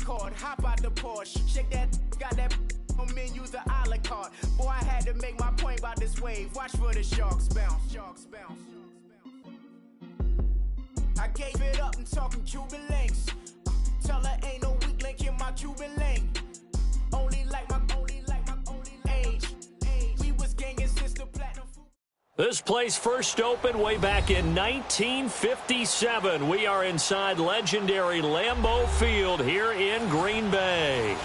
record, hop out the Porsche, shake that, got that on menus, the a la carte. Boy, I had to make my point about this wave. Watch for the sharks bounce, sharks bounce. I gave it up and talking Cuban links. Tell her ain't no weak link in my Cuban link. Only like my age. We was gangin' since the platinum. This place first opened way back in 1957. We are inside legendary Lambeau Field here in Green Bay.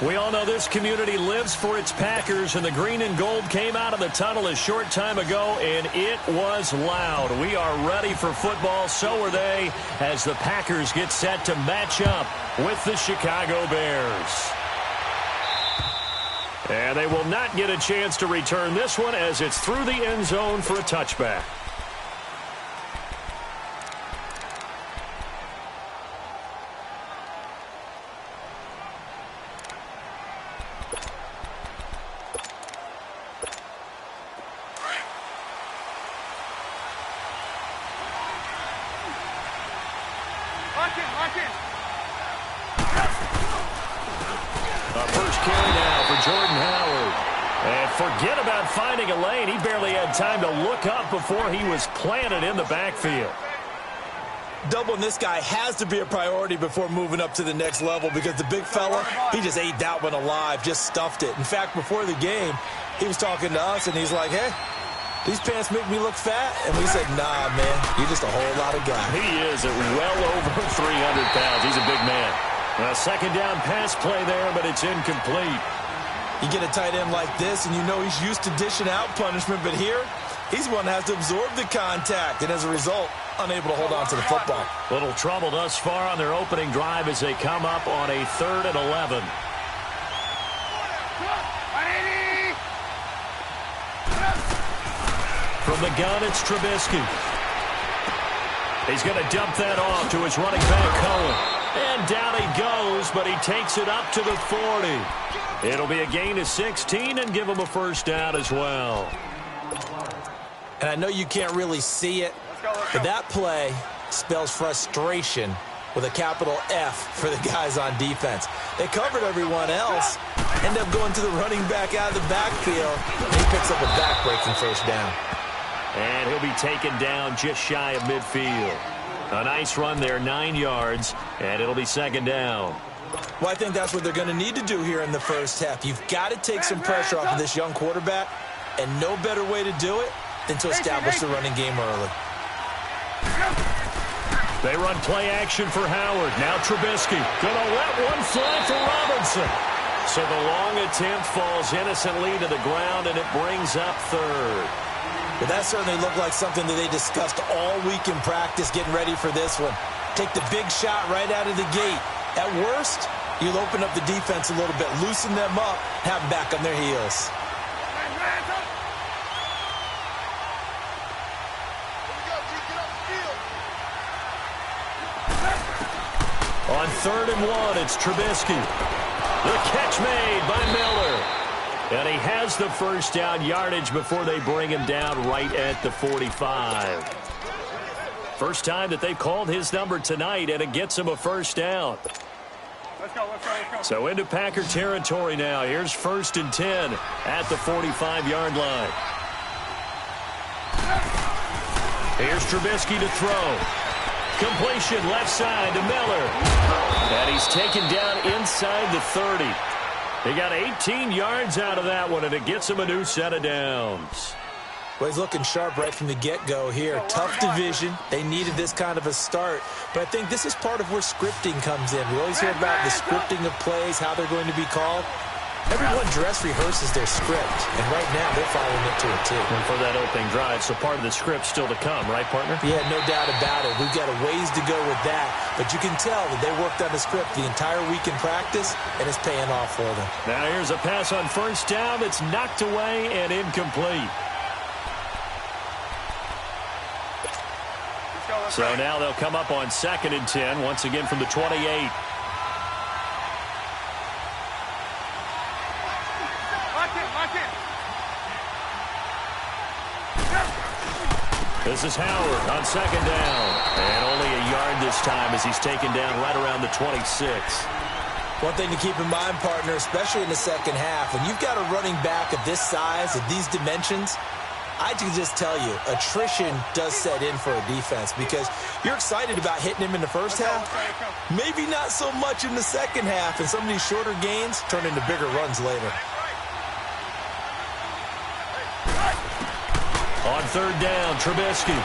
We all know this community lives for its Packers, and the green and gold came out of the tunnel a short time ago, and it was loud. We are ready for football, so are they, as the Packers get set to match up with the Chicago Bears. And they will not get a chance to return this one as it's through the end zone for a touchback. Forget about finding a lane. He barely had time to look up before he was planted in the backfield. Doubling this guy has to be a priority before moving up to the next level because the big fella, he just ate that one alive, just stuffed it. In fact, before the game, he was talking to us, and he's like, hey, these pants make me look fat. And we said, nah, man, you're just a whole lot of guy. He is at well over 300 pounds. He's a big man. A second down pass play there, but it's incomplete. You get a tight end like this, and you know he's used to dishing out punishment, but here, he's one that has to absorb the contact, and as a result, unable to hold on to the football. Little trouble thus far on their opening drive as they come up on a 3rd and 11. From the gun, it's Trubisky. He's going to dump that off to his running back, Cohen. And down he goes, but he takes it up to the 40. It'll be a gain of 16 and give him a first down as well. And I know you can't really see it, but that play spells frustration with a capital F for the guys on defense. They covered everyone else, end up going to the running back out of the backfield, and he picks up a back-breaking first down. And he'll be taken down just shy of midfield. A nice run there, 9 yards, and it'll be second down. Well, I think that's what they're going to need to do here in the first half. You've got to take some pressure off of this young quarterback, and no better way to do it than to establish the running game early. They run play action for Howard. Now Trubisky going to let one fly for Robinson. So the long attempt falls innocently to the ground, and it brings up 3rd. Well, that certainly looked like something that they discussed all week in practice getting ready for this one. Take the big shot right out of the gate. At worst, you'll open up the defense a little bit, loosen them up, have them back on their heels. On 3rd and 1, it's Trubisky. The catch made by Miller. And he has the first down yardage before they bring him down right at the 45. First time that they've called his number tonight, and it gets him a first down. Let's go. So into Packer territory now. Here's 1st and 10 at the 45-yard line. Here's Trubisky to throw. Completion left side to Miller. And he's taken down inside the 30. He got 18 yards out of that one, and it gets him a new set of downs. Well, he's looking sharp right from the get-go here. Tough division. They needed this kind of a start. But I think this is part of where scripting comes in. We always hear about the scripting of plays, how they're going to be called. Everyone dress rehearses their script, and right now they're following it to a T. And for that opening drive, so part of the script still to come, right, partner? Yeah, no doubt about it. We've got a ways to go with that, but you can tell that they worked on the script the entire week in practice, and it's paying off for them. Now here's a pass on first down that's knocked away and incomplete. So now they'll come up on 2nd and 10, once again from the 28. This is Howard on 2nd down. And only a yard this time as he's taken down right around the 26. One thing to keep in mind, partner, especially in the second half, when you've got a running back of this size, of these dimensions, I can just tell you, attrition does set in for a defense because you're excited about hitting him in the first half. Maybe not so much in the second half, and some of these shorter gains turn into bigger runs later. On third down, Trubisky.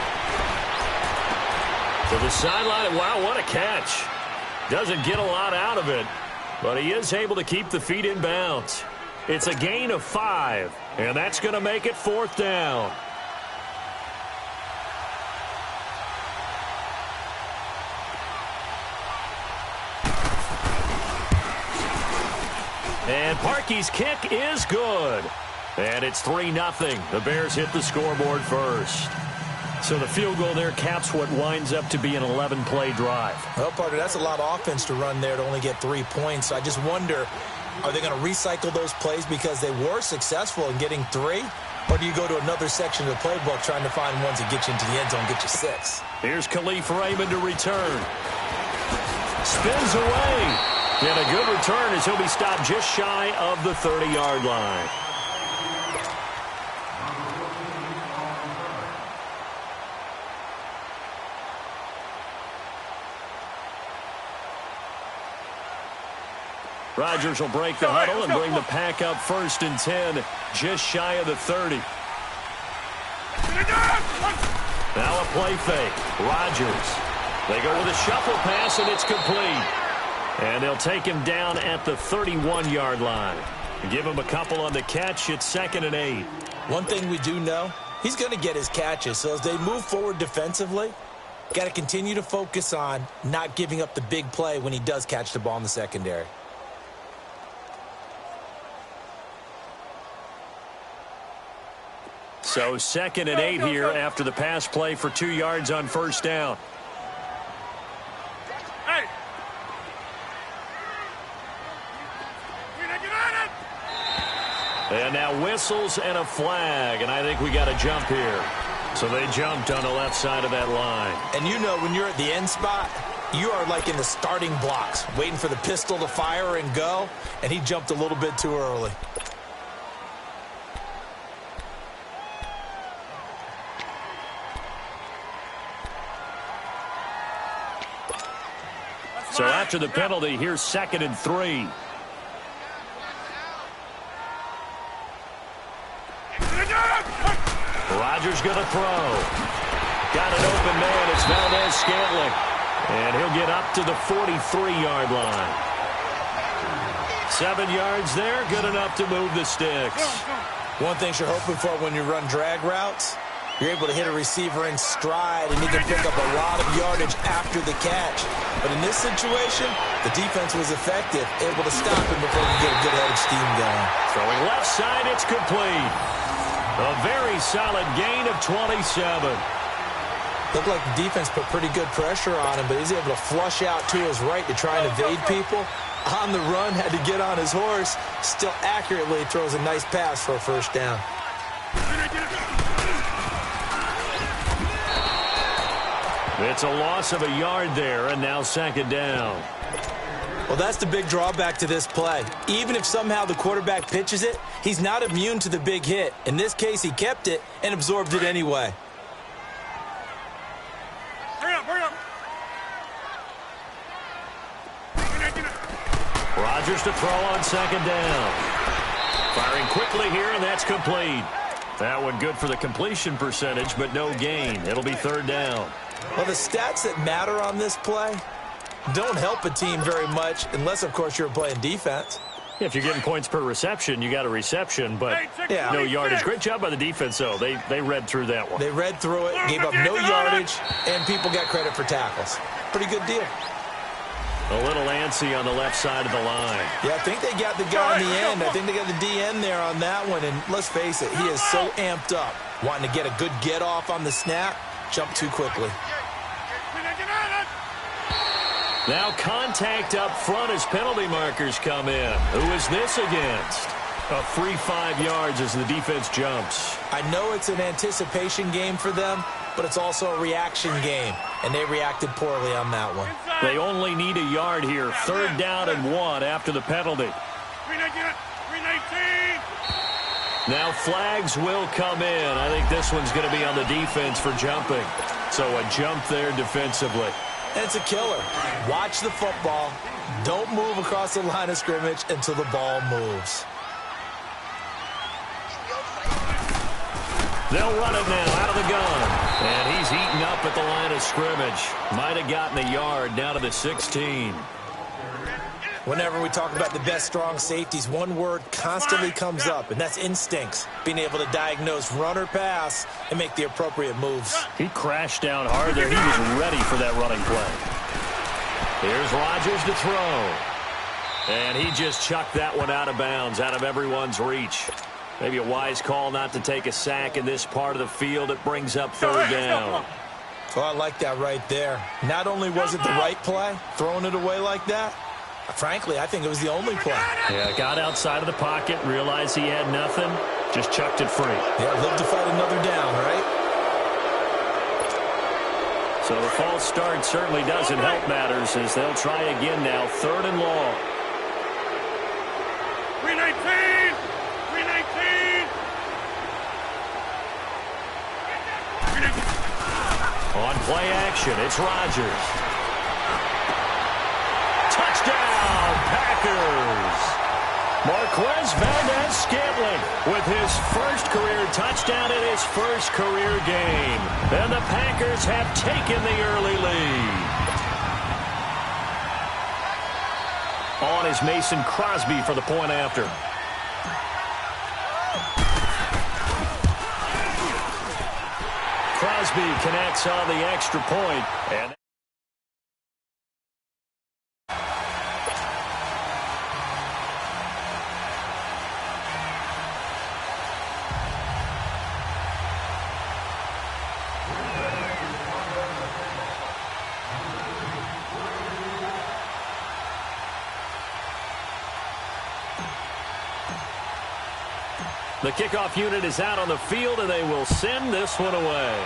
To the sideline. Wow, what a catch. Doesn't get a lot out of it, but he is able to keep the feet in bounds. It's a gain of 5, and that's going to make it 4th down. And Parkey's kick is good. And it's 3-0. The Bears hit the scoreboard first. So the field goal there caps what winds up to be an 11-play drive. Well, partner, that's a lot of offense to run there to only get 3 points. So I just wonder, are they going to recycle those plays because they were successful in getting 3? Or do you go to another section of the playbook trying to find ones that get you into the end zone, get you 6? Here's Khalif Raymond to return. Spins away. And a good return as he'll be stopped just shy of the 30-yard line. Rodgers will break the huddle and bring the pack up 1st and 10, just shy of the 30. Now a play fake. Rodgers. They go with a shuffle pass, and it's complete. And they'll take him down at the 31-yard line. Give him a couple on the catch. It's 2nd and 8. One thing we do know, he's going to get his catches. So as they move forward defensively, got to continue to focus on not giving up the big play when he does catch the ball in the secondary. So 2nd and 8 here after the pass play for 2 yards on 1st down. And now whistles and a flag, and I think we got a jump here. So they jumped on the left side of that line. And you know when you're at the end spot, you are like in the starting blocks, waiting for the pistol to fire and go, and he jumped a little bit too early. So after the penalty, here's 2nd and 3. Rodgers going to throw. Got an open man. It's Valdez-Scantling. And he'll get up to the 43-yard line. 7 yards there. Good enough to move the sticks. One thing you're hoping for when you run drag routes, you're able to hit a receiver in stride, and he can pick up a lot of yardage after the catch. But in this situation, the defense was effective, able to stop him before he could get a good head of steam going. Throwing left side, it's complete. A very solid gain of 27. Looked like the defense put pretty good pressure on him, but he's able to flush out to his right to try and evade people. On the run, had to get on his horse. Still accurately throws a nice pass for a 1st down. It's a loss of a yard there, and now 2nd down. Well, that's the big drawback to this play. Even if somehow the quarterback pitches it, he's not immune to the big hit. In this case, he kept it and absorbed it anyway. Hurry up. Rodgers to throw on 2nd down. Firing quickly here, and that's complete. That one good for the completion percentage, but no gain. It'll be 3rd down. Well, the stats that matter on this play don't help a team very much unless, of course, you're playing defense. If you're getting points per reception, you got a reception, but no yardage. Great job by the defense, though. They read through that one. They read through it, gave up no yardage, and people got credit for tackles. Pretty good deal. A little antsy on the left side of the line. Yeah, I think they got the guy in the end. I think they got the DN there on that one, and let's face it, he is so amped up, wanting to get a good get-off on the snap, jump too quickly. Now contact up front as penalty markers come in. Who is this against? A free 5 yards as the defense jumps. I know it's an anticipation game for them, but it's also a reaction game, and they reacted poorly on that one. They only need a yard here. 3rd down and 1 after the penalty. 319. Now flags will come in. I think this one's going to be on the defense for jumping. So a jump there defensively. And it's a killer. Watch the football. Don't move across the line of scrimmage until the ball moves. They'll run it now out of the gun. And he's eaten up at the line of scrimmage. Might have gotten a yard down to the 16. Whenever we talk about the best strong safeties, one word constantly comes up, and that's instincts. Being able to diagnose run or pass and make the appropriate moves. He crashed down hard there. He was ready for that running play. Here's Rodgers to throw. And he just chucked that one out of bounds, out of everyone's reach. Maybe a wise call not to take a sack in this part of the field. It brings up 3rd down. Oh, I like that right there. Not only was it the right play, throwing it away like that, frankly, I think it was the only play. Yeah, got outside of the pocket, realized he had nothing, just chucked it free. Yeah, live to fight another down, right? So the false start certainly doesn't help matters as they'll try again now, 3rd and long. 319. 319. On play action, it's Rodgers. Touchdown, Packers! Marquez Valdez-Scantling with his first career touchdown in his first career game. And the Packers have taken the early lead. On is Mason Crosby for the point after. Crosby connects on the extra point. And the kickoff unit is out on the field, and they will send this one away.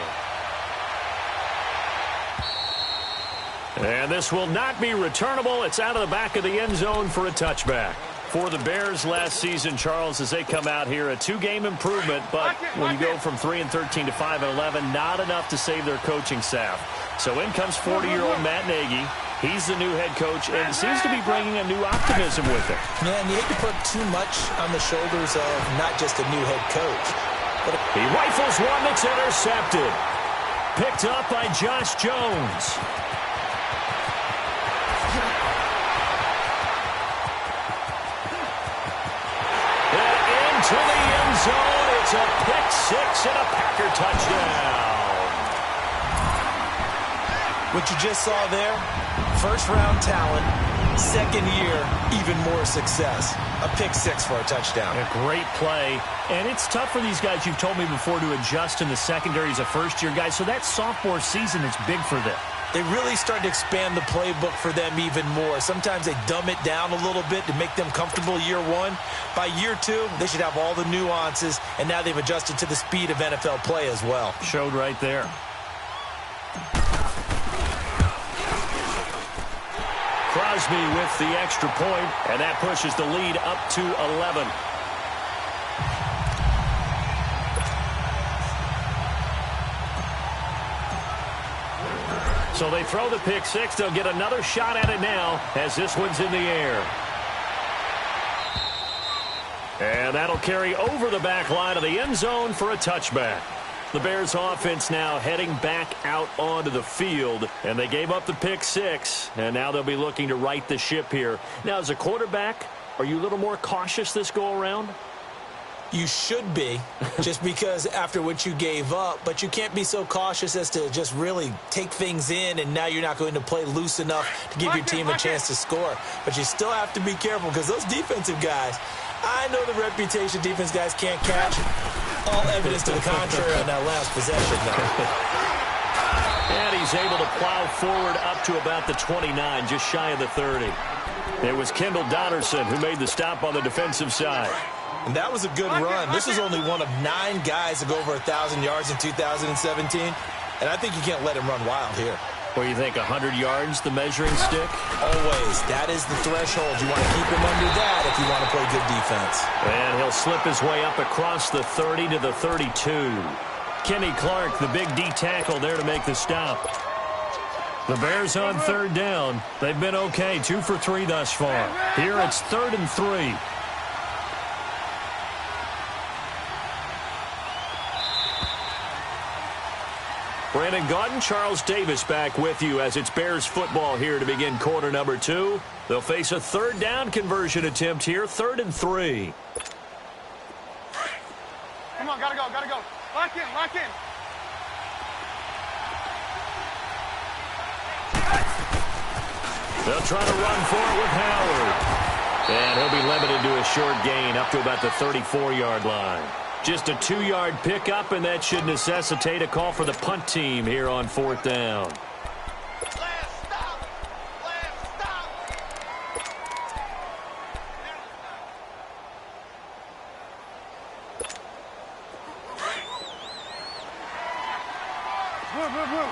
And this will not be returnable. It's out of the back of the end zone for a touchback. For the Bears last season, Charles, as they come out here, a 2-game improvement, but when you go from 3-13 to 5-11, not enough to save their coaching staff. So in comes 40-year-old Matt Nagy. He's the new head coach and seems to be bringing a new optimism with him. Man, you hate to put too much on the shoulders of not just a new head coach. But he rifles one that's intercepted. Picked up by Josh Jones. And into the end zone. It's a pick six and a Packer touchdown. What you just saw there, first-round talent, second year, even more success. A pick six for a touchdown. A great play. And it's tough for these guys, you've told me before, to adjust in the secondary as a first-year guy. So that sophomore season is big for them. They really start to expand the playbook for them even more. Sometimes they dumb it down a little bit to make them comfortable year one. By year two, they should have all the nuances, and now they've adjusted to the speed of NFL play as well. Showed right there. Crosby with the extra point, and that pushes the lead up to 11. So they throw the pick six. They'll get another shot at it now as this one's in the air. And that'll carry over the back line of the end zone for a touchback. The Bears offense now heading back out onto the field, and they gave up the pick six, and now they'll be looking to right the ship here. Now, as a quarterback, are you a little more cautious this go-around? You should be, just because after what you gave up, but you can't be so cautious as to just really take things in, and now you're not going to play loose enough to give your team a chance to score. But you still have to be careful, because those defensive guys, I know the reputation defense guys can't catch. All evidence to the contrary on that last possession, though. And he's able to plow forward up to about the 29, just shy of the 30. It was Kendall Donnerson who made the stop on the defensive side. And that was a good run. This is only one of 9 guys to go over 1,000 yards in 2017. And I think you can't let him run wild here. What do you think, 100 yards, the measuring stick? Always. That is the threshold. You want to keep him under that if you want to play good defense. And he'll slip his way up across the 30 to the 32. Kenny Clark, the big D tackle, there to make the stop. The Bears on third down. They've been okay, 2 for 3 thus far. Here it's 3rd and 3. Brandon Gaudin, Charles Davis back with you as it's Bears football here to begin quarter number 2. They'll face a third down conversion attempt here, 3rd and 3. Come on, gotta go. Lock in. They'll try to run for it with Howard. And he'll be limited to a short gain up to about the 34-yard line. Just a 2-yard pickup, and that should necessitate a call for the punt team here on 4th down. Move.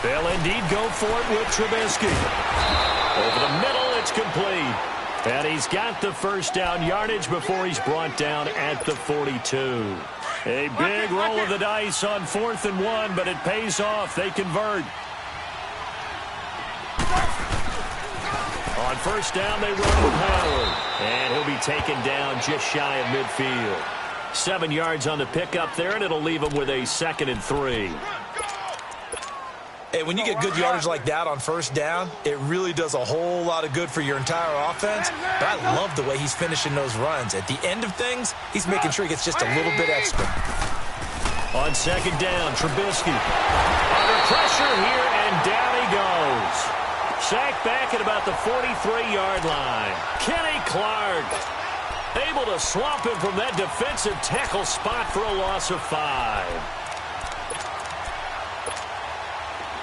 They'll indeed go for it with Trubisky. Over the middle, it's complete. And he's got the first down yardage before he's brought down at the 42. A big roll of the dice on 4th and 1, but it pays off. They convert. On first down, they run with Howard. And he'll be taken down just shy of midfield. 7 yards on the pickup there, and it'll leave him with a 2nd and 3. Hey, when you get good yardage like that on first down, it really does a whole lot of good for your entire offense. But I love the way he's finishing those runs. At the end of things, he's making sure he gets just a little bit extra. On 2nd down, Trubisky under pressure here, and down he goes. Sacked back at about the 43-yard line. Kenny Clark able to swamp him from that defensive tackle spot for a loss of 5.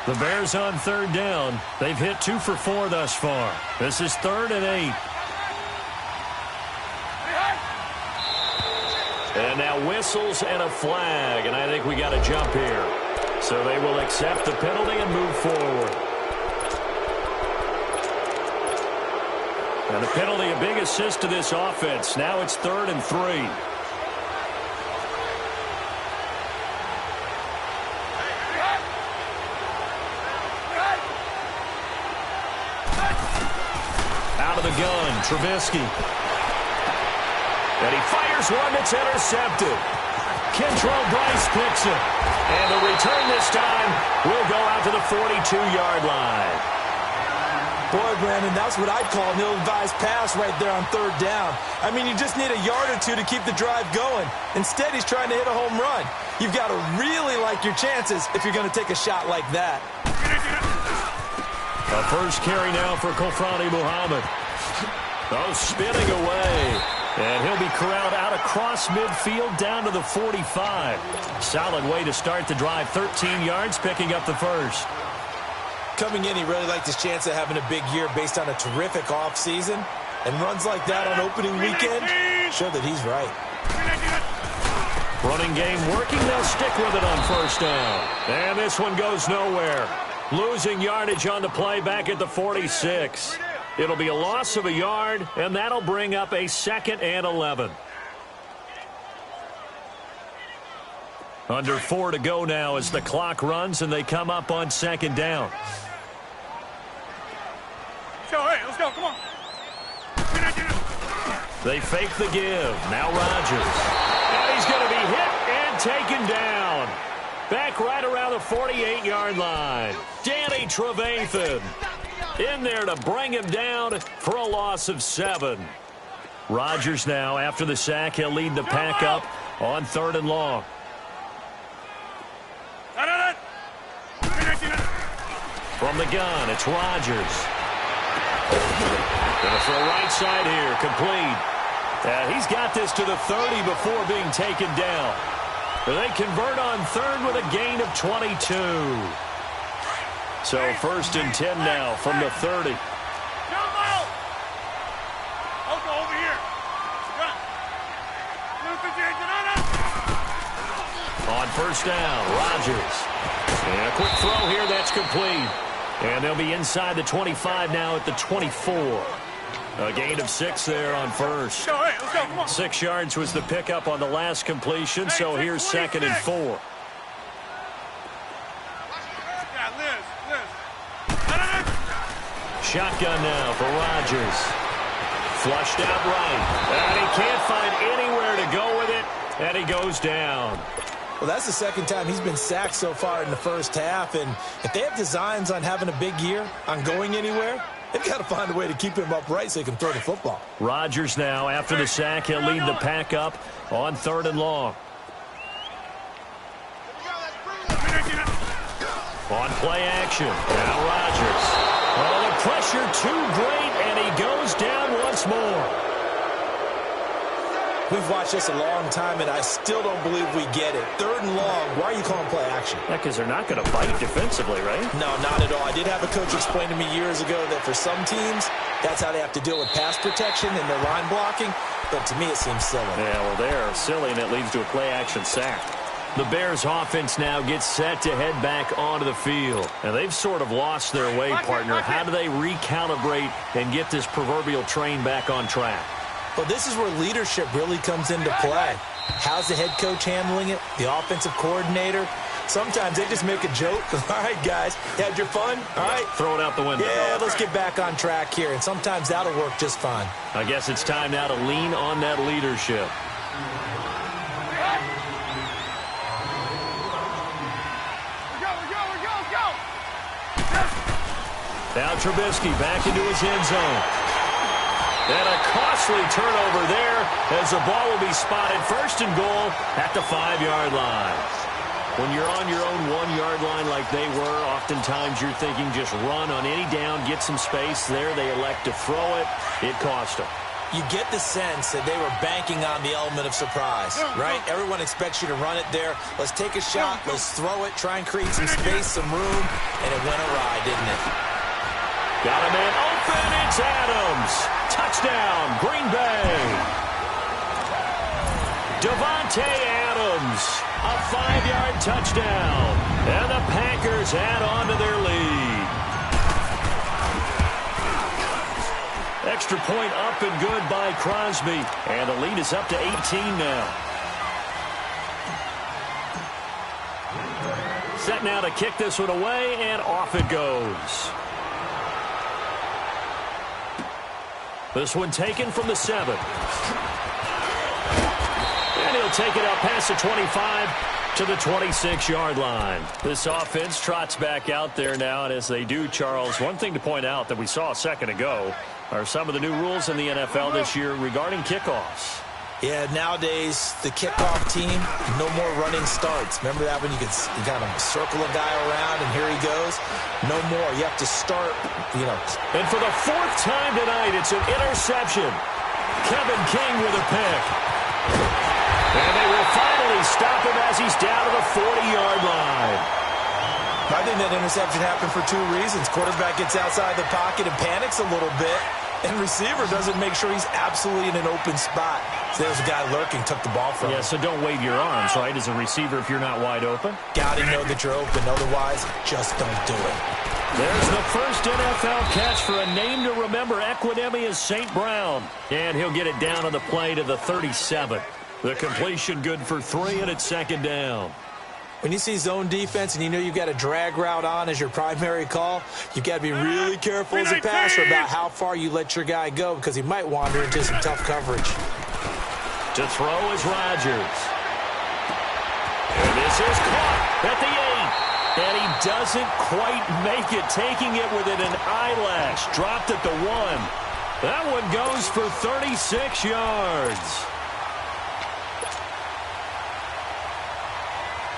The Bears on 3rd down. They've hit 2 for 4 thus far. This is 3rd and 8. And now whistles and a flag, and I think we got a jump here. So they will accept the penalty and move forward. And the penalty, a big assist to this offense. Now it's 3rd and 3. Out of the gun, Trubisky. And he fires one that's intercepted. Kentrell Bryce picks it. And the return this time will go out to the 42-yard line. Boy, Brandon, that's what I'd call an ill-advised pass right there on 3rd down. I mean, you just need a yard or 2 to keep the drive going. Instead, he's trying to hit a home run. You've got to really like your chances if you're going to take a shot like that. A first carry now for Kofrani Muhammad. Oh, spinning away. And he'll be corralled out across midfield down to the 45. Solid way to start the drive. 13 yards, picking up the first. Coming in, he really liked his chance of having a big year based on a terrific offseason. And runs like that on opening weekend show that he's right. Running game working. They'll stick with it on first down. And this one goes nowhere. Losing yardage on the play back at the 46. It'll be a loss of a yard, and that'll bring up a 2nd and 11. Under 4 to go now as the clock runs, and they come up on 2nd down. Let's go, come on. They fake the give. Now Rodgers. And he's going to be hit and taken down. Back right around the 48-yard line. Danny Trevathan in there to bring him down for a loss of 7. Rodgers now, after the sack, he'll lead the pack up on 3rd and long. From the gun, it's Rodgers. Gonna throw right side here, complete. He's got this to the 30 before being taken down. They convert on 3rd with a gain of 22. So 1st and 10 now from the 30. Jump out. I'll go over here. On 1st down, Rodgers. And a quick throw here, that's complete. And they'll be inside the 25 now at the 24. A gain of 6 there on 1st. Let's go, come on. 6 yards was the pickup on the last completion, so here's 2nd and 4. Yeah, Liz. Shotgun now for Rodgers. Flushed out right. And he can't find anywhere to go with it, and he goes down. Well, that's the second time he's been sacked so far in the first half, and if they have designs on having a big year, on going anywhere, they've got to find a way to keep him upright so he can throw the football. Rodgers now, after the sack, he'll lead the pack up on 3rd and long. On play action, now Rodgers. Oh, the pressure too great, and he goes down once more. We've watched this a long time, and I still don't believe we get it. 3rd and long, why are you calling play action? Yeah, because they're not going to fight defensively, right? No, not at all. I did have a coach explain to me years ago that for some teams, that's how they have to deal with pass protection and their line blocking, but to me it seems silly. Yeah, well, they're silly, and it leads to a play action sack. The Bears offense now gets set to head back onto the field. And they've sort of lost their way, partner. How do they recalibrate and get this proverbial train back on track? Well, this is where leadership really comes into play. How's the head coach handling it? The offensive coordinator? Sometimes they just make a joke. All right, guys, had your fun? All right. Throw it out the window. Yeah, let's get back on track here. And sometimes that'll work just fine. I guess it's time now to lean on that leadership. Now Trubisky back into his end zone. And a costly turnover there as the ball will be spotted 1st and goal at the 5-yard line. When you're on your own 1-yard line like they were, oftentimes you're thinking just run on any down, get some space. There they elect to throw it. It cost them. You get the sense that they were banking on the element of surprise, right? Everyone expects you to run it there. Let's take a shot. Let's throw it. Try and create some space, some room. And it went awry, didn't it? Got a man open. It's Adams. Touchdown, Green Bay. Devontae Adams, a 5-yard touchdown. And the Packers add on to their lead. Extra point up and good by Crosby. And the lead is up to 18 now. Set now to kick this one away, and off it goes. This one taken from the 7. And he'll take it up past the 25 to the 26-yard line. This offense trots back out there now, and as they do, Charles, one thing to point out that we saw a second ago are some of the new rules in the NFL this year regarding kickoffs. Yeah, nowadays, the kickoff team, no more running starts. Remember that when you kind of circle a guy around and here he goes? No more. You have to start, And for the 4th time tonight, it's an interception. Kevin King with a pick. And they will finally stop him as he's down to the 40-yard line. I think that interception happened for 2 reasons. Quarterback gets outside the pocket and panics a little bit. And receiver doesn't make sure he's absolutely in an open spot. So there's a guy lurking, took the ball from him. Yeah, so don't wave your arms, right, as a receiver if you're not wide open. Got to know that you're open. Otherwise, just don't do it. There's the first NFL catch for a name to remember. Equinemius St. Brown. And he'll get it down on the play to the 37. The completion good for 3, and it's 2nd down. When you see zone defense and you know you've got a drag route on as your primary call, you've got to be really careful as a passer about how far you let your guy go because he might wander into some tough coverage. To throw is Rodgers. And this is caught at the 8. And he doesn't quite make it, taking it within an eyelash. Dropped at the 1. That one goes for 36 yards.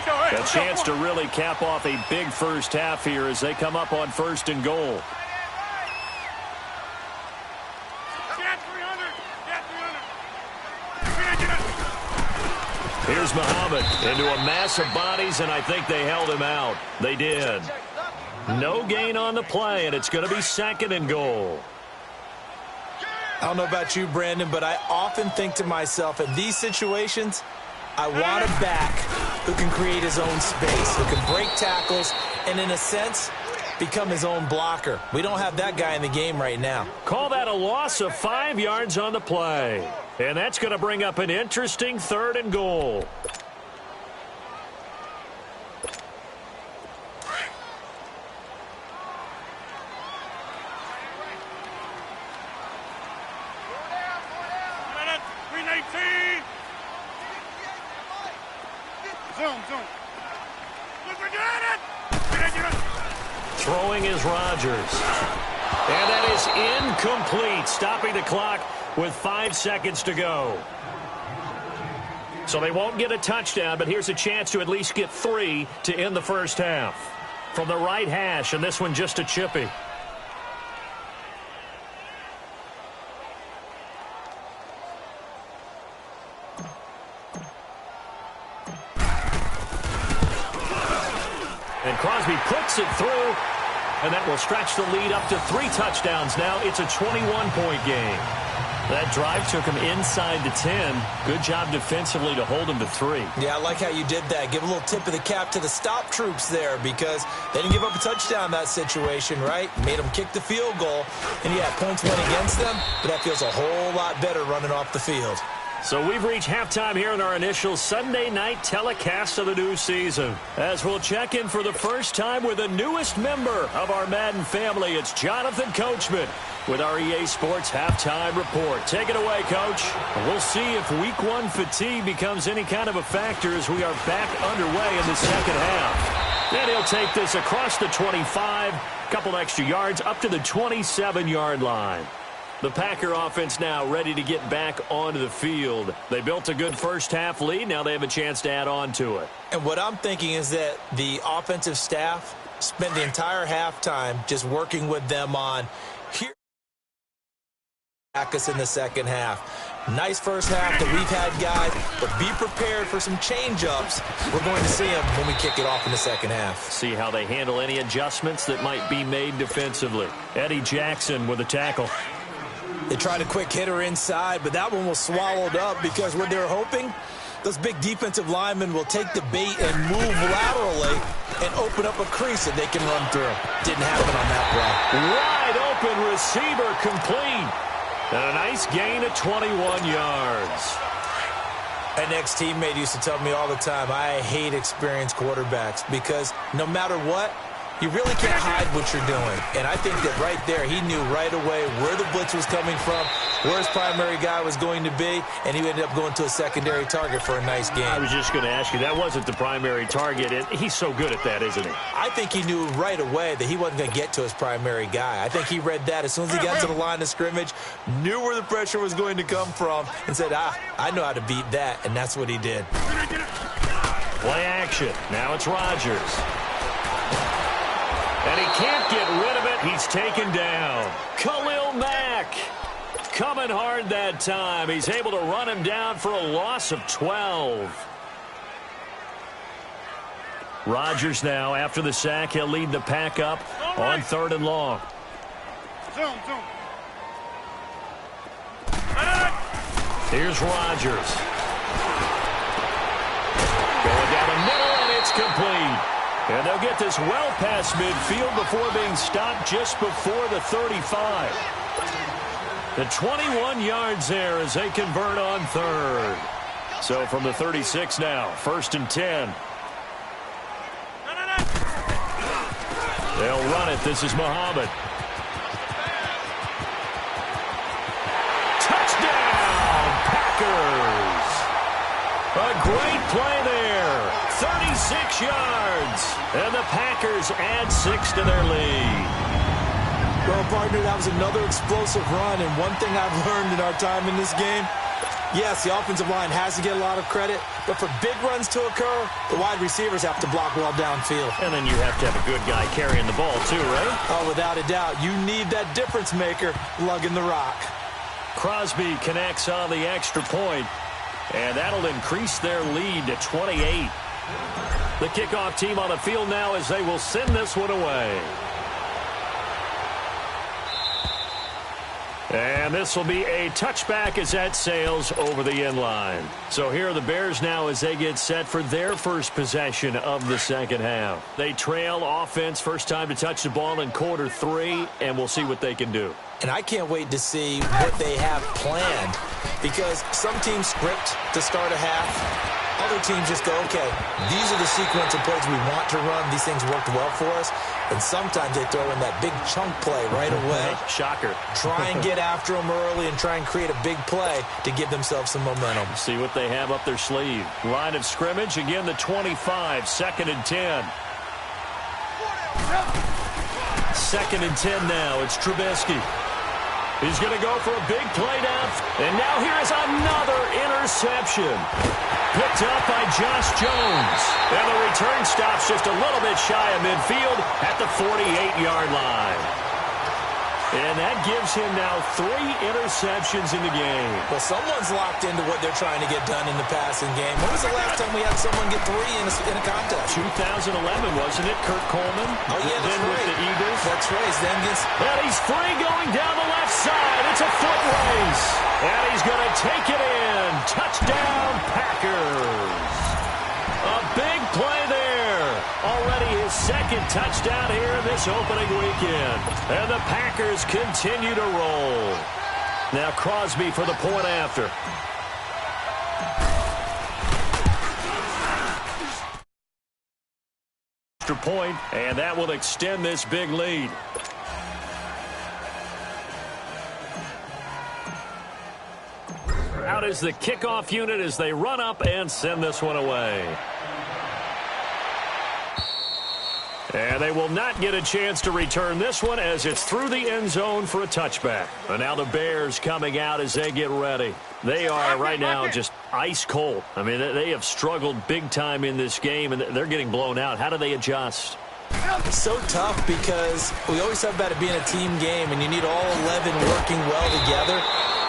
A chance to really cap off a big first half here as they come up on 1st and goal. Here's Muhammad into a mass of bodies, and I think they held him out. They did. No gain on the play, and it's going to be 2nd and goal. I don't know about you, Brandon, but I often think to myself, in these situations, I want a back who can create his own space, who can break tackles, and in a sense, become his own blocker. We don't have that guy in the game right now. Call that a loss of 5 yards on the play. And that's going to bring up an interesting 3rd and goal. Throwing is Rodgers. And that is incomplete, stopping the clock with 5 seconds to go. So they won't get a touchdown, but here's a chance to at least get 3 to end the first half. From the right hash, and this one just a chippy. And Crosby puts it through, and that will stretch the lead up to 3 touchdowns now. It's a 21-point game. That drive took him inside the 10. Good job defensively to hold him to 3. Yeah, I like how you did that. Give a little tip of the cap to the stop troops there because they didn't give up a touchdown in that situation, right? Made them kick the field goal. And, yeah, points went against them, but that feels a whole lot better running off the field. So we've reached halftime here in our initial Sunday night telecast of the new season. As we'll check in for the first time with the newest member of our Madden family, it's Jonathan Coachman with our EA Sports Halftime Report. Take it away, Coach. We'll see if Week 1 fatigue becomes any kind of a factor as we are back underway in the second half. Then he'll take this across the 25, couple extra yards up to the 27-yard line. The Packer offense now ready to get back onto the field. They built a good first half lead. Now they have a chance to add on to it. And what I'm thinking is that the offensive staff spent the entire halftime just working with them on here us in the second half. Nice first half that we've had, guys, but be prepared for some change-ups. We're going to see them when we kick it off in the second half. See how they handle any adjustments that might be made defensively. Eddie Jackson with a tackle. They tried a quick hitter inside, but that one was swallowed up because what they're hoping, those big defensive linemen will take the bait and move laterally and open up a crease that they can run through. Didn't happen on that play. Wide open receiver complete. And a nice gain of 21 yards. An ex-teammate used to tell me all the time, I hate experienced quarterbacks because no matter what, you really can't hide what you're doing. And I think that right there, he knew right away where the blitz was coming from, where his primary guy was going to be, and he ended up going to a secondary target for a nice game. I was just going to ask you, that wasn't the primary target, and he's so good at that, isn't he? I think he knew right away that he wasn't going to get to his primary guy. I think he read that as soon as he got to the line of scrimmage, knew where the pressure was going to come from, and said, I know how to beat that, and that's what he did. Play action. Now it's Rodgers. And he can't get rid of it. He's taken down. Khalil Mack coming hard that time. He's able to run him down for a loss of 12. Rodgers now, after the sack, he'll lead the pack up on 3rd and long. Here's Rodgers. Going down the middle, and it's complete. And they'll get this well past midfield before being stopped just before the 35. The 21 yards there as they convert on 3rd. So from the 36 now, 1st and 10. They'll run it. This is Muhammad. Touchdown, Packers. A great play there. 36 yards. And the Packers add 6 to their lead. Well, partner, that was another explosive run. And one thing I've learned in our time in this game, yes, the offensive line has to get a lot of credit. But for big runs to occur, the wide receivers have to block well downfield. And then you have to have a good guy carrying the ball too, right? Oh, without a doubt. You need that difference maker lugging the rock. Crosby connects on the extra point. And that'll increase their lead to 28. The kickoff team on the field now as they will send this one away. And this will be a touchback as that sails over the end line. So here are the Bears now as they get set for their first possession of the second half. They trail offense, first time to touch the ball in quarter 3, and we'll see what they can do. And I can't wait to see what they have planned, because some teams script to start a half. Other teams just go, okay, these are the sequence of plays we want to run. These things worked well for us. And sometimes they throw in that big chunk play right away. Shocker. Try and get after them early and try and create a big play to give themselves some momentum. See what they have up their sleeve. Line of scrimmage, again the 25, 2nd and 10. 2nd and 10 now. It's Trubisky. He's going to go for a big play down. And now here is another interception. Picked up by Josh Jones. And the return stops just a little bit shy of midfield at the 48-yard line. And that gives him now 3 interceptions in the game. Well, someone's locked into what they're trying to get done in the passing game. When was the last time we had someone get 3 in a contest? 2011, wasn't it? Kurt Coleman. Oh, yeah, that's then right. With the Eagles. That's right. Then against... And he's free going down the left side. It's a foot race. And he's going to take it in. Touchdown, Packers. A big play there. Already his 2nd touchdown here this opening weekend. And the Packers continue to roll. Now Crosby for the point after. Extra point, and that will extend this big lead. Out is the kickoff unit as they run up and send this one away. And they will not get a chance to return this one as it's through the end zone for a touchback. And now the Bears coming out as they get ready. They are right now just ice cold. I mean, they have struggled big time in this game, and they're getting blown out. How do they adjust? It's so tough because we always talk about it being a team game, and you need all 11 working well together.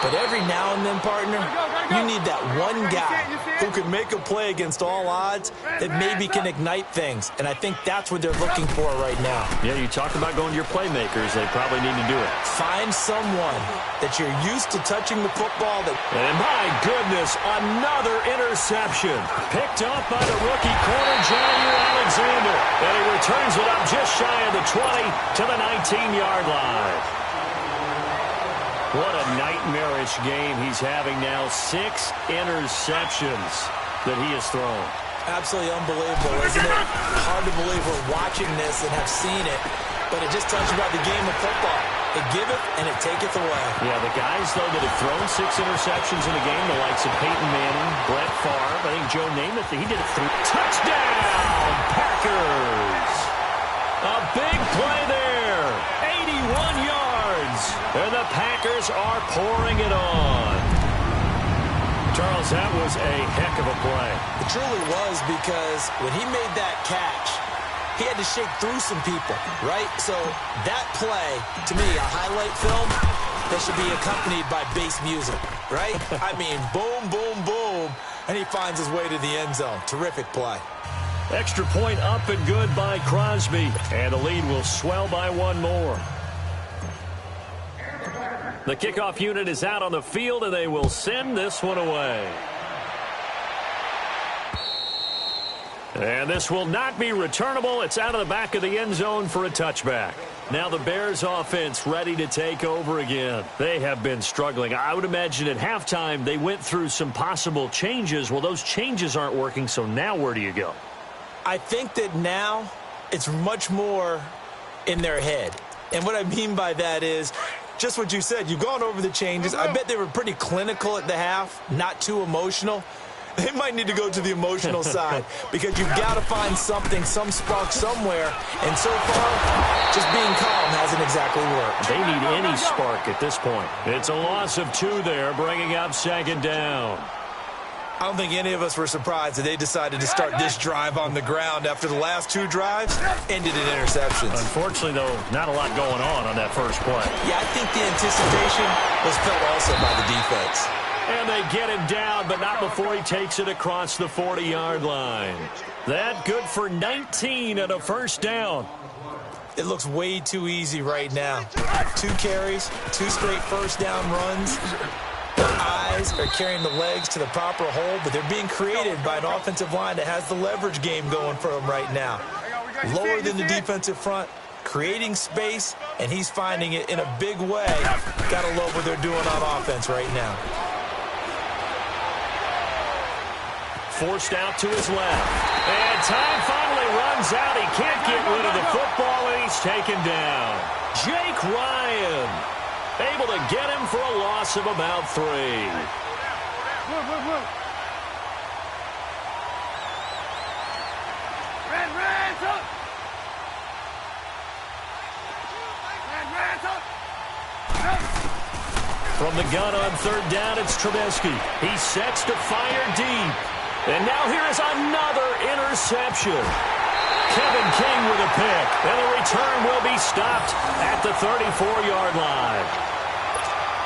But every now and then, partner, you need that one guy who can make a play against all odds that maybe can ignite things. And I think that's what they're looking for right now. Yeah, you talk about going to your playmakers. They probably need to do it. Find someone that you're used to touching the football. And my goodness, another interception. Picked up by the rookie corner, Jair Alexander. And he returns it up just shy of the 20 to the 19-yard line. What a nightmarish game he's having now. 6 interceptions that he has thrown. Absolutely unbelievable, isn't it? Hard to believe we're watching this and have seen it, but it just tells you about the game of football. It giveth and it taketh away. Yeah, the guys, though, that have thrown 6 interceptions in a game, the likes of Peyton Manning, Brett Favre, I think Joe Namath, he did it 3. Touchdown, Packers! A big play there. 81 yards. And the Packers are pouring it on. Charles, that was a heck of a play. It truly was, because when he made that catch, he had to shake through some people, right? So that play, to me, a highlight film that should be accompanied by bass music, right? I mean, boom, boom, boom, and he finds his way to the end zone. Terrific play. Extra point up and good by Crosby. And the lead will swell by 1 more. The kickoff unit is out on the field, and they will send this one away. And this will not be returnable. It's out of the back of the end zone for a touchback. Now the Bears offense ready to take over again. They have been struggling. I would imagine at halftime they went through some possible changes. Well, those changes aren't working, so now where do you go? I think that now it's much more in their head. And what I mean by that is just what you said. You've gone over the changes. I bet they were pretty clinical at the half, not too emotional. They might need to go to the emotional side, because you've got to find something, some spark somewhere. And so far, just being calm hasn't exactly worked. They need any spark at this point. It's a loss of 2 there, bringing up 2nd down. I don't think any of us were surprised that they decided to start this drive on the ground after the last 2 drives ended in interceptions. Unfortunately, though, not a lot going on that first play. Yeah, I think the anticipation was felt also by the defense. And they get him down, but not before he takes it across the 40-yard line. That good for 19 and a first down. It looks way too easy right now. 2 carries, 2 straight first down runs. Their eyes are carrying the legs to the proper hole, but they're being created by an offensive line that has the leverage game going for them right now. Lower than the defensive front, creating space, and he's finding it in a big way. Gotta love what they're doing on offense right now. Forced out to his left. And time finally runs out. He can't get rid of the football, and he's taken down. Jake Ryan able to get him for a loss of about 3. From the gun on third down, it's Trubisky. He sets to fire deep. And now here is another interception. Kevin King with a pick. And the return will be stopped at the 34-yard line.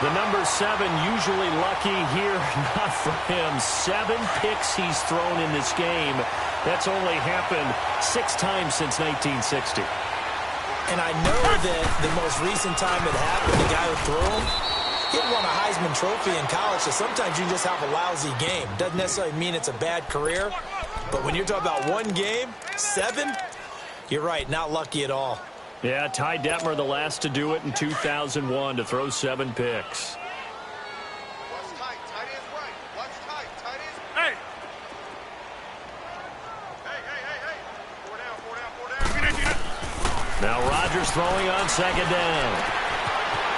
The number 7 usually lucky here. Not for him. 7 picks he's thrown in this game. That's only happened 6 times since 1960. And I know that the most recent time it happened, the guy who threw him, he won a Heisman Trophy in college, so sometimes you just have a lousy game. Doesn't necessarily mean it's a bad career, but when you're talking about one game, 7, you're right, not lucky at all. Yeah, Ty Detmer, the last to do it in 2001, to throw 7 picks. Watch tight. Tight is right. Watch tight. Tight is... Hey! Hey. 4 down. Now Rodgers throwing on second down.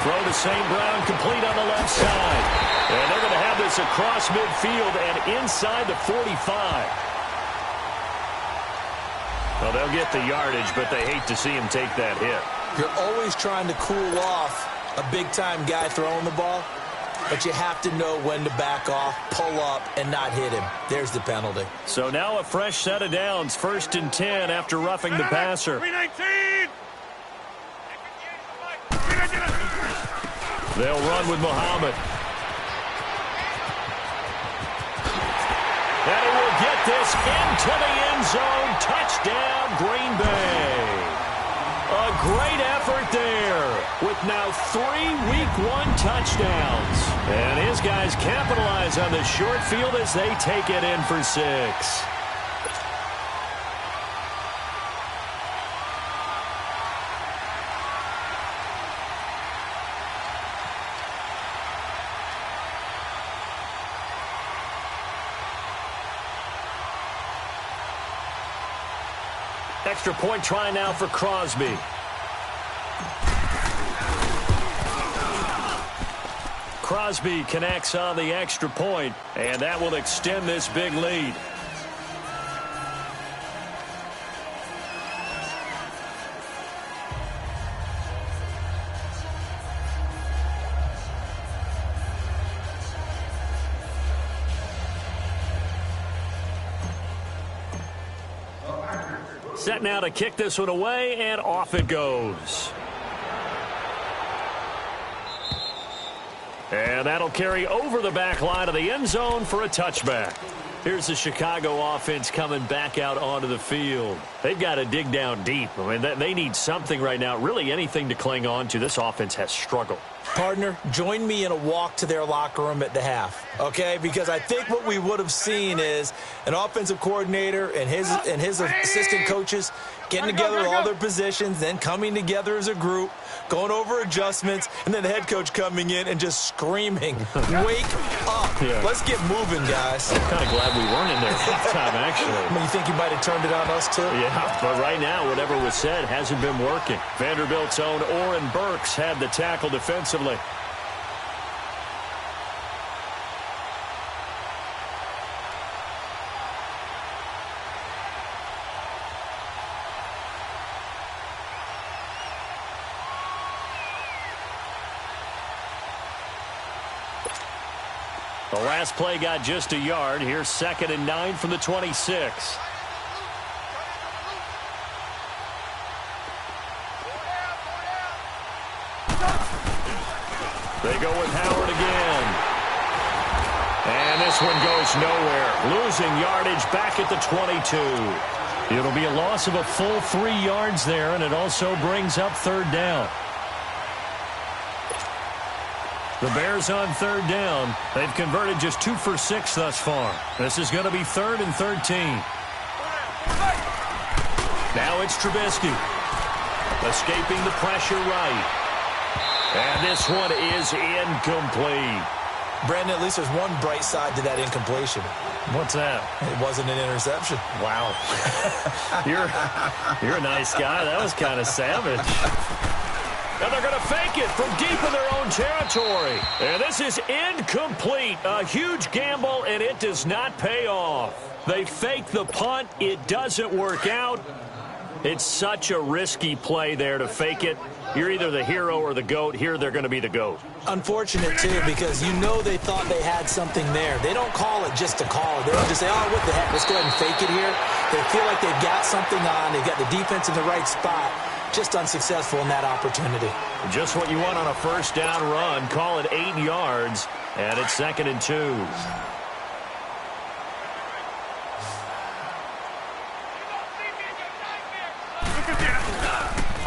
Throw to St. Brown, complete on the left side. And they're going to have this across midfield and inside the 45. Well, they'll get the yardage, but they hate to see him take that hit. You're always trying to cool off a big-time guy throwing the ball, but you have to know when to back off, pull up, and not hit him. There's the penalty. So now a fresh set of downs, 1st and 10 after roughing the passer. 319! They'll run with Muhammad. And he will get this into the end zone. Touchdown, Green Bay. A great effort there with now 3 Week 1 touchdowns. And his guys capitalize on the short field as they take it in for 6. Extra point try now for Crosby. Crosby connects on the extra point, and that will extend this big lead. Set now to kick this one away, and off it goes. And that'll carry over the back line of the end zone for a touchback. Here's the Chicago offense coming back out onto the field. They've got to dig down deep. I mean, they need something right now, really anything to cling on to. This offense has struggled. Partner, join me in a walk to their locker room at the half, okay? Because I think what we would have seen is an offensive coordinator and his assistant coaches getting together all their positions, then coming together as a group, going over adjustments, and then the head coach coming in and just screaming, wake up. Yeah. Let's get moving, guys. I'm kind of glad we weren't in there half time, actually. I mean, you think you might have turned it on us, too? Yeah, but right now, whatever was said hasn't been working. Vanderbilt's own Oren Burks had the tackle defensively. The last play got just a yard. Here's 2nd and 9 from the 26. They go with Howard again. this one goes nowhere. Losing yardage back at the 22. It'll be a loss of a full 3 yards there, and it also brings up third down. The Bears on third down. They've converted just 2 for 6 thus far. This is going to be 3rd and 13. Now it's Trubisky. Escaping the pressure right. And this one is incomplete. Brandon, at least there's one bright side to that incompletion. What's that? It wasn't an interception. Wow. You're a nice guy. That was kind of savage. And they're going to fake it from deep in their own territory. And this is incomplete. A huge gamble, and it does not pay off. They fake the punt. It doesn't work out. It's such a risky play there to fake it. You're either the hero or the GOAT. Here, they're going to be the GOAT. Unfortunate, too, because you know they thought they had something there. They don't call it just to call it. They don't just say, oh, what the heck, let's go ahead and fake it here. They feel like they've got something on. They've got the defense in the right spot. Just unsuccessful in that opportunity. Just what you want on a first down run. Call it 8 yards, and it's 2nd and 2.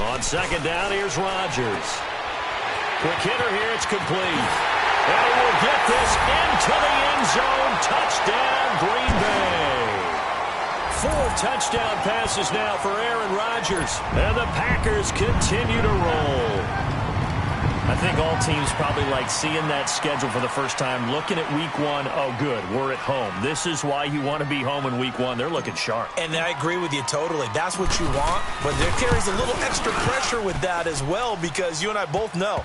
On 2nd down, here's Rodgers. Quick hitter here, it's complete. And he will get this into the end zone. Touchdown, Green Bay. 4 touchdown passes now for Aaron Rodgers. And the Packers continue to roll. I think all teams probably like seeing that schedule for the first time, looking at week 1. Oh, good, we're at home. This is why you want to be home in week 1. They're looking sharp. And I agree with you totally. That's what you want. But there carries a little extra pressure with that as well, because you and I both know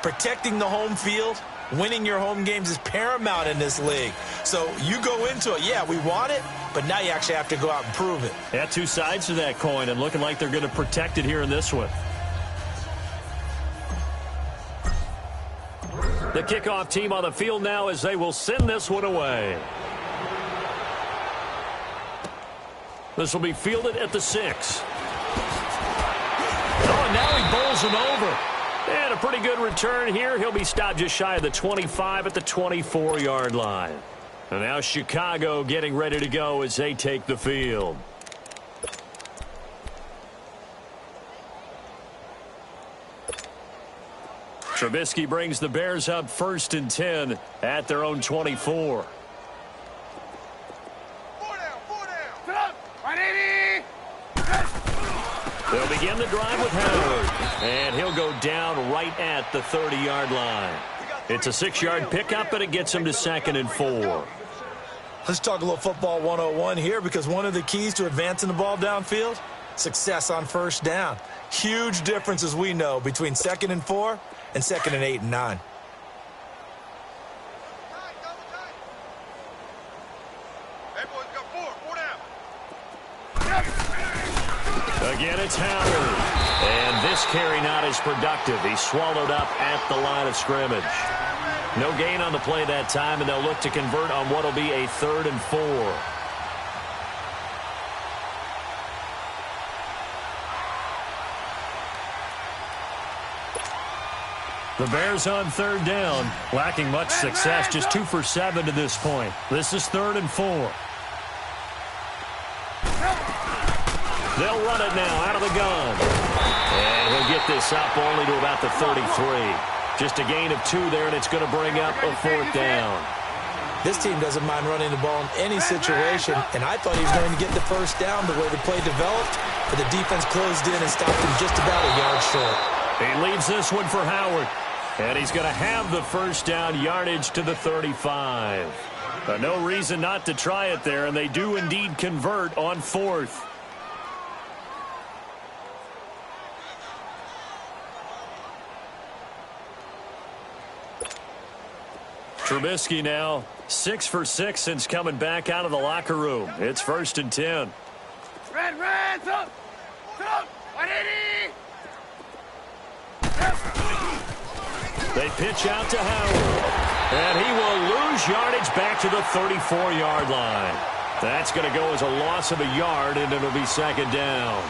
protecting the home field, winning your home games is paramount in this league. So you go into it, yeah, we want it, but now you actually have to go out and prove it. Yeah, 2 sides to that coin, and looking like they're going to protect it here in this one. The kickoff team on the field now as they will send this one away. This will be fielded at the 6. Oh, and now he bowls him over. And a pretty good return here. He'll be stopped just shy of the 25 at the 24-yard line. And now Chicago getting ready to go as they take the field. Trubisky brings the Bears up 1st and 10 at their own 24. 4 down. They'll begin the drive with Howard. And he'll go down right at the 30-yard line. It's a 6-yard pickup, and it gets him to 2nd and 4. Let's talk a little football 101 here, because one of the keys to advancing the ball downfield, success on first down. Huge difference, as we know, between 2nd and 4 and 2nd and 8 and 9. Hey, boys, got 4 down. Again, it's Howard. And this carry not as productive. He's swallowed up at the line of scrimmage. No gain on the play that time, and they'll look to convert on what will be a 3rd and 4. The Bears on 3rd down, lacking much success, just 2 for 7 to this point. This is 3rd and 4. They'll run it now out of the gun. And he'll get this up only to about the 33. Just a gain of 2 there, and it's going to bring up a 4th down. This team doesn't mind running the ball in any situation, and I thought he was going to get the first down the way the play developed, but the defense closed in and stopped him just about a yard short. He leaves this one for Howard, and he's going to have the first down, yardage to the 35. No reason not to try it there, and they do indeed convert on 4th. Trubisky now 6 for 6 since coming back out of the locker room. It's 1st and 10. Red, up. They pitch out to Howard. And he will lose yardage back to the 34-yard line. That's going to go as a loss of a yard, and it'll be 2nd down.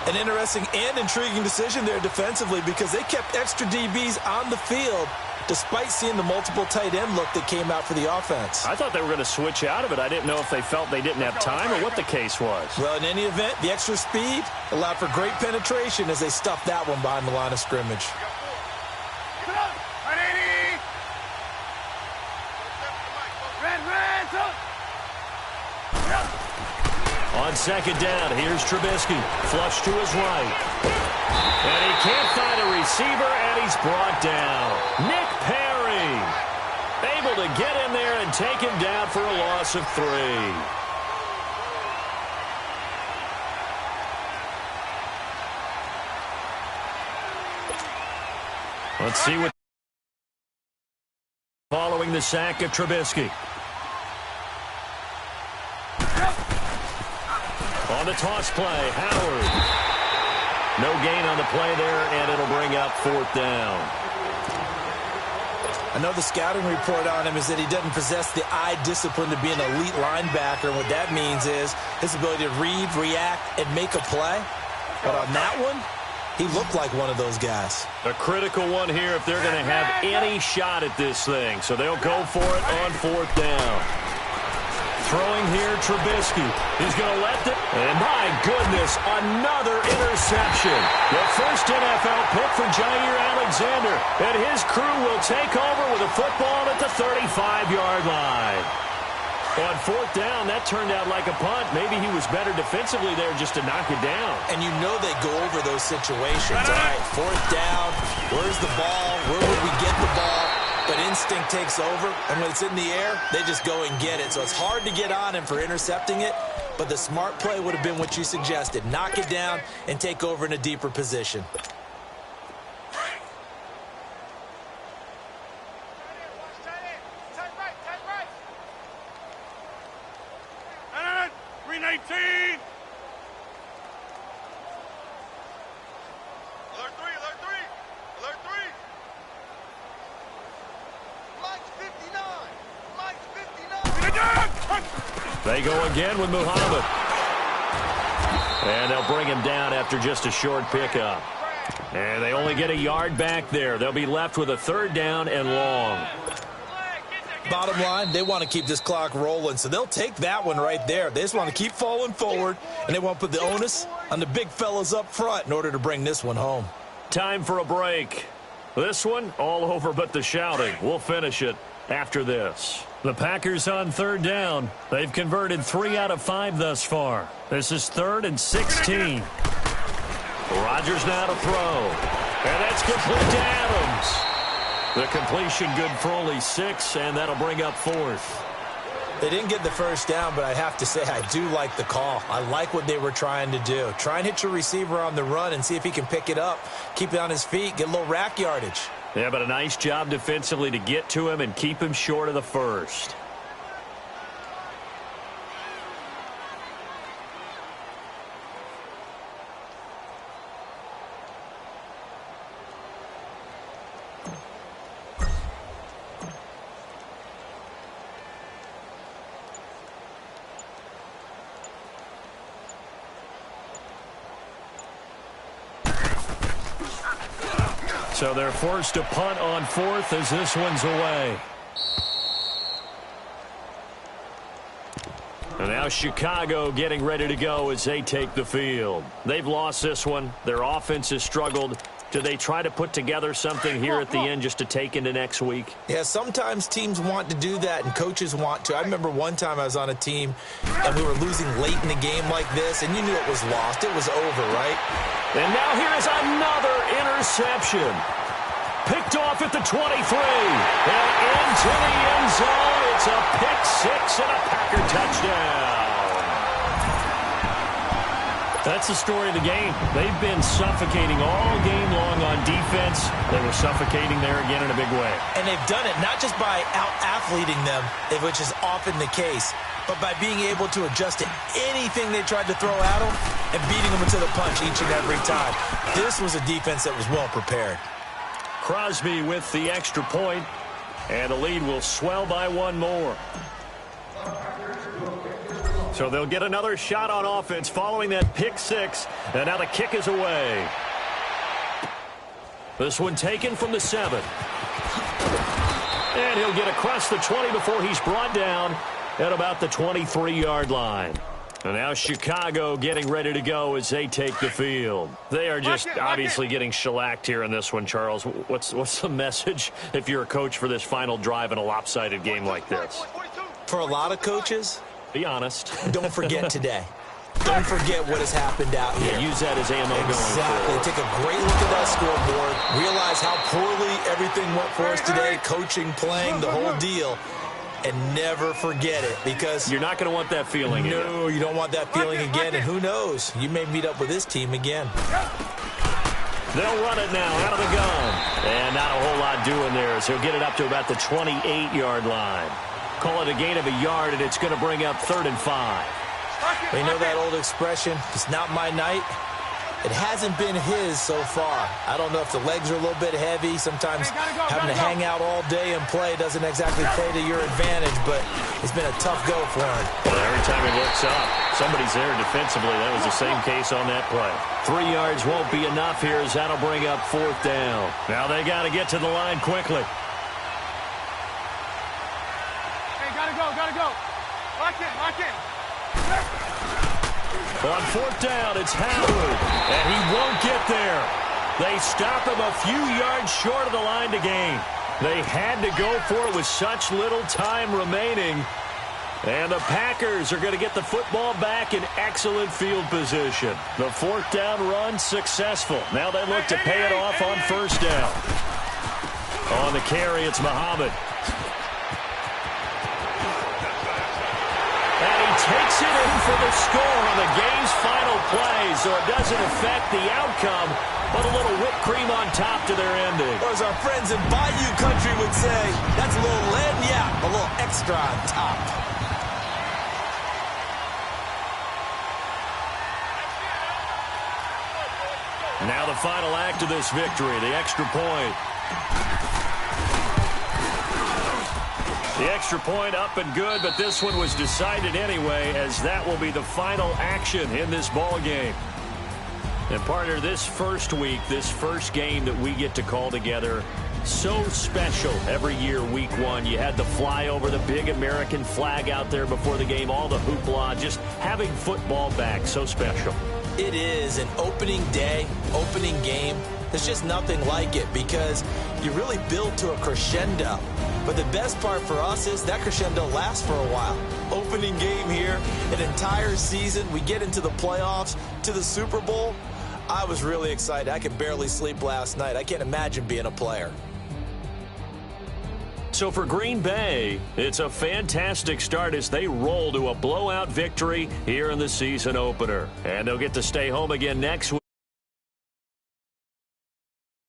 An interesting and intriguing decision there defensively, because they kept extra DBs on the field despite seeing the multiple tight end look that came out for the offense. I thought they were going to switch out of it. I didn't know if they felt they didn't have time or what the case was. Well, in any event, the extra speed allowed for great penetration as they stuffed that one behind the line of scrimmage. On second down, here's Trubisky. Flush to his right. And he can't find a receiver, and he's brought down. Nick Perry able to get in there and take him down for a loss of 3. Let's see what following the sack of Trubisky. On the toss play, Howard. No gain on the play there, and it'll bring up 4th down. I know the scouting report on him is that he doesn't possess the eye discipline to be an elite linebacker. And what that means is his ability to read, react, and make a play. But on that one, he looked like one of those guys. A critical one here if they're going to have any shot at this thing. So they'll go for it on 4th down. Throwing here, Trubisky. He's going to let it. And my goodness, another interception. The first NFL pick for Jair Alexander. And his crew will take over with a football at the 35-yard line. On 4th down, that turned out like a punt. Maybe he was better defensively there just to knock it down. And you know they go over those situations. All right, 4th down. Where's the ball? Where would we get the ball? But instinct takes over, and when it's in the air, they just go and get it. So it's hard to get on him for intercepting it, but the smart play would have been what you suggested. Knock it down and take over in a deeper position. They go again with Muhammad. And they'll bring him down after just a short pickup. And they only get a yard back there. They'll be left with a 3rd down and long. Bottom line, they want to keep this clock rolling, so they'll take that one right there. They just want to keep falling forward, and they want to put the onus on the big fellas up front in order to bring this one home. Time for a break. This one, all over but the shouting. We'll finish it after this. The Packers on 3rd down. They've converted 3 out of 5 thus far. This is 3rd and 16. Rodgers now to throw. And that's complete to Adams. The completion good for only 6, and that'll bring up 4th. They didn't get the first down, but I have to say I do like the call. I like what they were trying to do. Try and hit your receiver on the run and see if he can pick it up, keep it on his feet, get a little rack yardage. Yeah, but a nice job defensively to get to him and keep him short of the first. So they're forced to punt on 4th as this one's away. And now Chicago getting ready to go as they take the field. They've lost this one. Their offense has struggled. Do they try to put together something here at the end just to take into next week? Yeah, sometimes teams want to do that and coaches want to. I remember one time I was on a team and we were losing late in the game like this, and you knew it was lost. It was over, right? And now here is another interception. Picked off at the 23. And into the end zone. It's a pick 6 and a Packer touchdown. That's the story of the game. They've been suffocating all game long on defense. They were suffocating there again in a big way. And they've done it not just by out-athleting them, which is often the case, but by being able to adjust to anything they tried to throw at them and beating them to the punch each and every time. This was a defense that was well prepared. Crosby with the extra point, and the lead will swell by 1 more. So they'll get another shot on offense following that pick 6, and now the kick is away. This one taken from the 7. And he'll get across the 20 before he's brought down at about the 23-yard line. And now Chicago getting ready to go as they take the field. They are just obviously getting shellacked here in this one, Charles. What's the message if you're a coach for this final drive in a lopsided game like this? For a lot of coaches, be honest. Don't forget today. Don't forget what has happened out here. Use that as ammo going forward. Take a great look at that scoreboard. Realize how poorly everything went for us today. Coaching, playing, the whole deal. And never forget it, because you're not going to want that feeling again. No, you don't want that feeling again. And who knows? You may meet up with this team again. They'll run it now out of the gun. And not a whole lot doing there, so he'll get it up to about the 28-yard line. Call it a gain of a yard, and it's going to bring up 3rd and 5. You know that old expression, it's not my night? It hasn't been his so far. I don't know if the legs are a little bit heavy. Sometimes having to hang out all day and play doesn't exactly play to your advantage, but it's been a tough go for him. Well, every time he looks up, somebody's there defensively. That was the same case on that play. 3 yards won't be enough here, as that'll bring up 4th down. Now they got to get to the line quickly. Hey, gotta go. Lock in. On 4th down, it's Howard, and he won't get there. They stop him a few yards short of the line to gain. They had to go for it with such little time remaining. And the Packers are going to get the football back in excellent field position. The 4th down run successful. Now they look to pay it off on 1st down. On the carry, it's Muhammad. Takes it in for the score on the game's final play, so it doesn't affect the outcome, but a little whipped cream on top to their ending. Or as our friends in Bayou Country would say, that's a little lagniappe, a little extra on top. Now the final act of this victory, the extra point. The extra point up and good, but this one was decided anyway, as that will be the final action in this ball game. And partner, this first week, this first game that we get to call together, so special every year, week 1. You had the flyover, the big American flag out there before the game, all the hoopla, just having football back, so special. It is an opening day, opening game. There's just nothing like it, because you really build to a crescendo. But the best part for us is that crescendo lasts for a while. Opening game here, an entire season. We get into the playoffs, to the Super Bowl. I was really excited. I could barely sleep last night. I can't imagine being a player. So for Green Bay, it's a fantastic start as they roll to a blowout victory here in the season opener. And they'll get to stay home again next week.